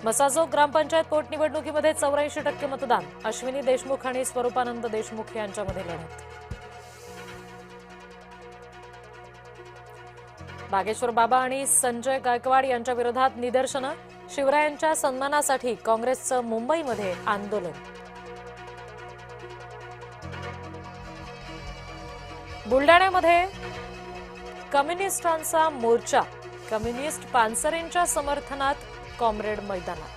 मसाजोग ग्रामपंचायत पोटनिवडणुकीमध्ये 84% मतदान. अश्विनी देशमुख आणि स्वरूपानंद देशमुख यांच्यामध्ये लढत. बागेश्वर बाबा आणि संजय गायकवाड यांच्या विरोधात निदर्शनं. शिवरायांच्या सन्मानासाठी काँग्रेसचं मुंबईमध्ये आंदोलन. बुलडाण्यामध्ये कम्युनिस्टांचा मोर्चा. कम्युनिस्ट पानसरेंच्या समर्थनात कॉम्रेड मैदानात.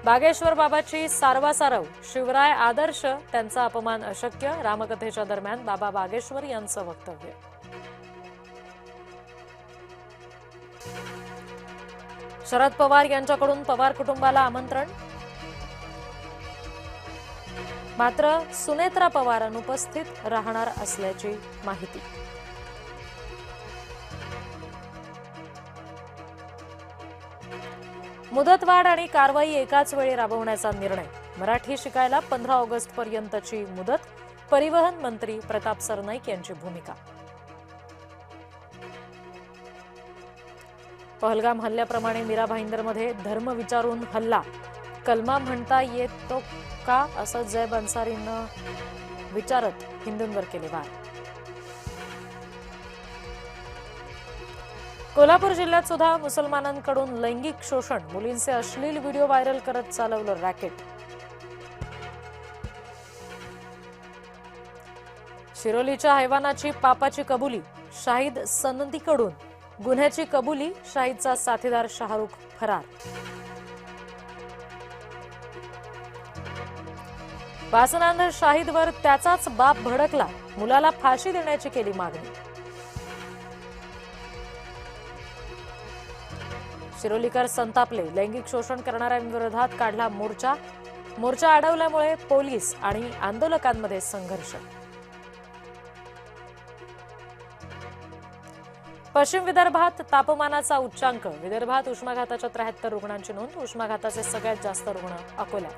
बागेश्वर बाबाची सारवासारव. शिवराय आदर्श त्यांचा अपमान अशक्य. रामकथेच्या दरम्यान बाबा बागेश्वर यांचं वक्तव्य. शरद पवार यांच्याकडून पवार कुटुंबाला आमंत्रण. मात्र सुनेत्रा पवार अनुपस्थित राहणार असल्याची माहिती. मुदतवाढ आणि कारवाई एकाच वेळी राबवण्याचा निर्णय. मराठी शिकायला 15 ऑगस्ट पर्यंतची मुदत. परिवहन मंत्री प्रताप सरनाईक यांची भूमिका. पहलगाम हल्ल्याप्रमाणे मीरा भाईंदरमध्ये धर्म विचारून हल्ला. कलमा म्हणता येतो का असं जैब अन्सारीनं विचारत हिंदूंवर केले वार. कोल्हापूर जिल्ह्यात सुद्धा मुसलमानांकडून लैंगिक शोषण. मुलींचे अश्लील व्हिडिओ व्हायरल करत चालवलं रॅकेट. शिरोलीच्या हैवानाची पापाची कबुली. शाहिद सनदीकडून गुन्ह्याची कबुली. शाहिदचा साथीदार शाहरुख फरार. वासनांध शाहिदवर त्याचाच बाप भडकला. मुलाला फाशी देण्याची केली मागणी. शिरोलीकर संतापले. लैंगिक शोषण करणाऱ्यांविरोधात काढला मोर्चा. मोर्चा अडवल्यामुळे पोलीस आणि आंदोलकांमध्ये संघर्ष. पश्चिम विदर्भात तापमानाचा उच्चांक. विदर्भात उष्माघाताच्या 73 रुग्णांची नोंद. उष्माघाताचे सगळ्यात जास्त रुग्ण अकोल्यात.